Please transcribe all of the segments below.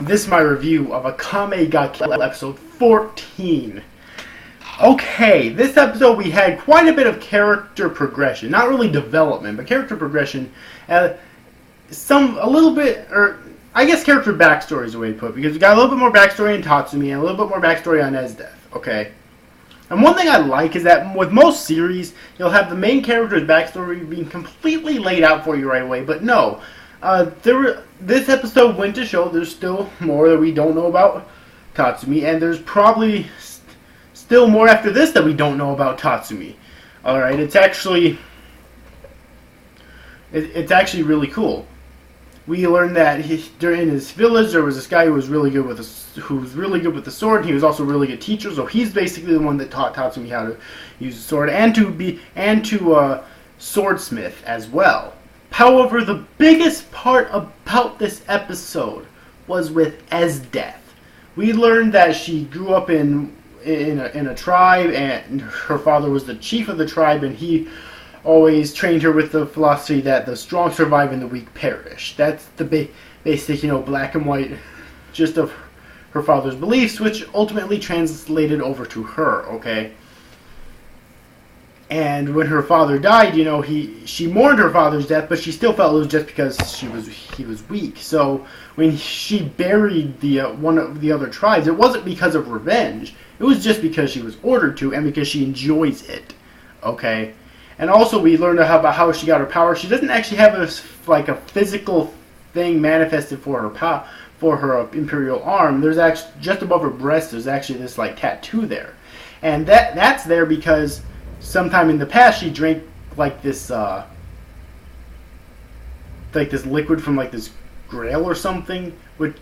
This is my review of Akame Got Killed episode 14. Okay, this episode we had quite a bit of character progression. Not really development, but character progression. A little bit, or I guess character backstory is the way to put it, because we got a little bit more backstory on Tatsumi and a little bit more backstory on Ez's death, okay? And one thing I like is that with most series, you'll have the main character's backstory being completely laid out for you right away, but no. This episode went to show there's still more that we don't know about Tatsumi, and there's probably still more after this that we don't know about Tatsumi. Alright, it's actually really cool. We learned that during his village there was this guy who was really good with the sword. He was also a really good teacher, so he's basically the one that taught Tatsumi how to use the sword and to swordsmith as well. However, the biggest part about this episode was with Ez's death. We learned that she grew up in a tribe, and her father was the chief of the tribe, and he always trained her with the philosophy that the strong survive and the weak perish. That's the basic, black and white gist of her father's beliefs, which ultimately translated over to her, okay? And when her father died, she mourned her father's death, but she still felt it was just because he was weak. So when she buried one of the other tribes, it wasn't because of revenge. It was just because she was ordered to, and because she enjoys it. Okay. And also, we learned about how she got her power. She doesn't actually have a physical thing manifested for her imperial arm. There's actually just above her breast. There's actually this tattoo there, and that's there because sometime in the past she drank this liquid from this grail or something, which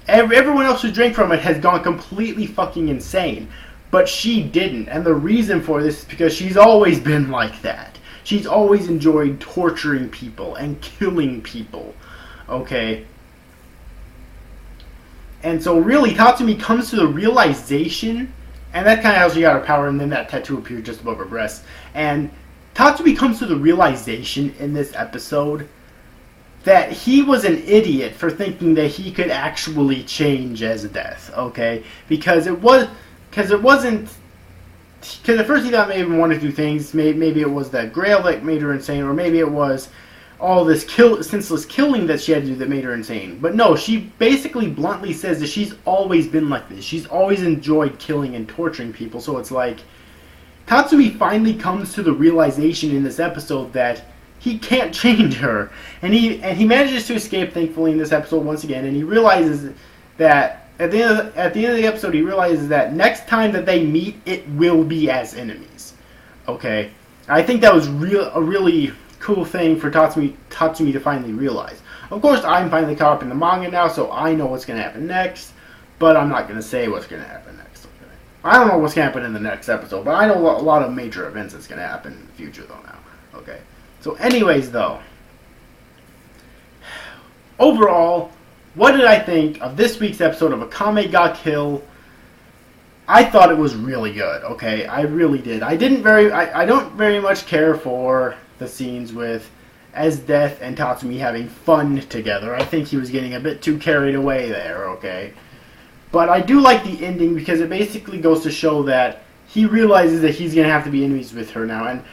everyone else who drank from it has gone completely fucking insane. But she didn't, and the reason for this is because she's always been like that. She's always enjoyed torturing people and killing people, okay? And so really, Tatsumi comes to the realization, and that's kind of how she got her power, and then that tattoo appeared just above her breast. And Tatsumi comes to the realization in this episode that he was an idiot for thinking that he could actually change Ez's death, okay? Because at first he thought maybe one or two things. Maybe it was that grail that made her insane, or maybe it was all this senseless killing that she had to do that made her insane. But no, she basically bluntly says that she's always been like this. She's always enjoyed killing and torturing people. So it's like Tatsumi finally comes to the realization in this episode that he can't change her, and he manages to escape, thankfully, in this episode once again. And he realizes that at the end of the episode, he realizes that next time that they meet, it will be as enemies. Okay, I think that was a really cool thing for Tatsumi to finally realize. Of course, I'm finally caught up in the manga now, so I know what's going to happen next, but I'm not going to say what's going to happen next. Okay? I don't know what's going to happen in the next episode, but I know a lot of major events that's going to happen in the future, though, now. Okay, so anyways, though, overall, what did I think of this week's episode of Akame Got Killed? I thought it was really good, okay? I really did. I don't very much care for the scenes with Ez's death and Tatsumi having fun together. I think he was getting a bit too carried away there, okay? But I do like the ending because it basically goes to show that he realizes that he's going to have to be enemies with her now. And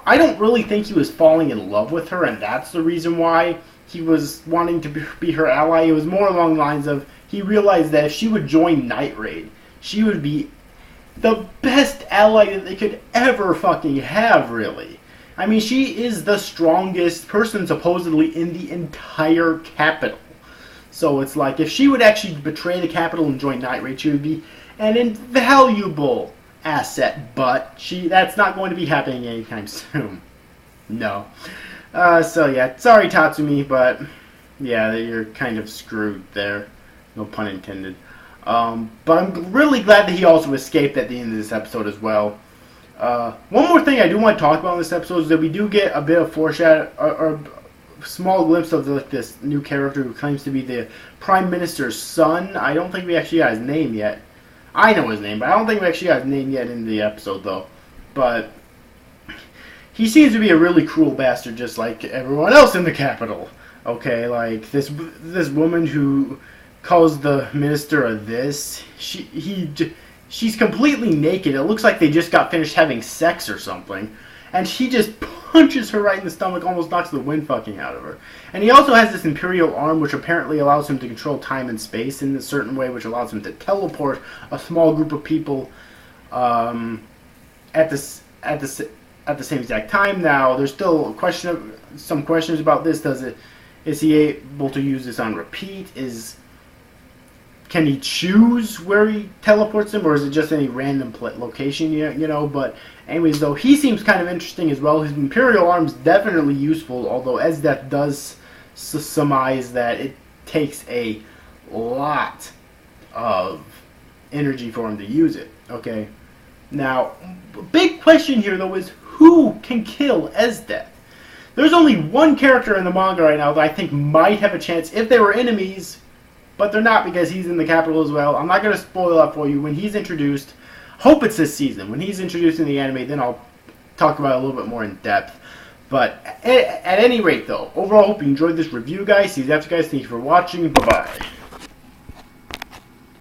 I don't really think he was falling in love with her, and that's the reason why he was wanting to be her ally. It was more along the lines of he realized that if she would join Night Raid, she would be the best ally that they could ever fucking have, really. I mean, she is the strongest person supposedly in the entire capital. So it's like, if she would actually betray the capital and join Night Raid, she would be an invaluable asset. But that's not going to be happening anytime soon. No. So yeah, sorry Tatsumi, but yeah, you're kind of screwed there. No pun intended. But I'm really glad that he also escaped at the end of this episode as well. One more thing I do want to talk about in this episode is that we do get a bit of foreshadow, or a small glimpse of this new character who claims to be the Prime Minister's son. I don't think we actually got his name yet. I know his name, but I don't think we actually got his name yet in the episode, though. But he seems to be a really cruel bastard, just like everyone else in the capital. Okay, like this woman who calls the minister a this. She's completely naked. It looks like they just got finished having sex or something. And she just punches her right in the stomach, almost knocks the wind fucking out of her. And he also has this Imperial arm, which apparently allows him to control time and space in a certain way, which allows him to teleport a small group of people at the same exact time. Now, there's still some questions about this. Is he able to use this on repeat? Can he choose where he teleports him, or is it just any random location? You know. But anyways, though, he seems kind of interesting as well. His Imperial arm's definitely useful, although Esdeath does surmise that it takes a lot of energy for him to use it. Okay. Now, big question here though is who can kill Esdeath? There's only one character in the manga right now that I think might have a chance if they were enemies. But they're not, because he's in the capital as well. I'm not going to spoil that for you. When he's introduced, hope it's this season. When he's introduced in the anime, then I'll talk about it a little bit more in depth. But at any rate, though, overall, hope you enjoyed this review, guys. See you after, guys. Thank you for watching. Bye-bye.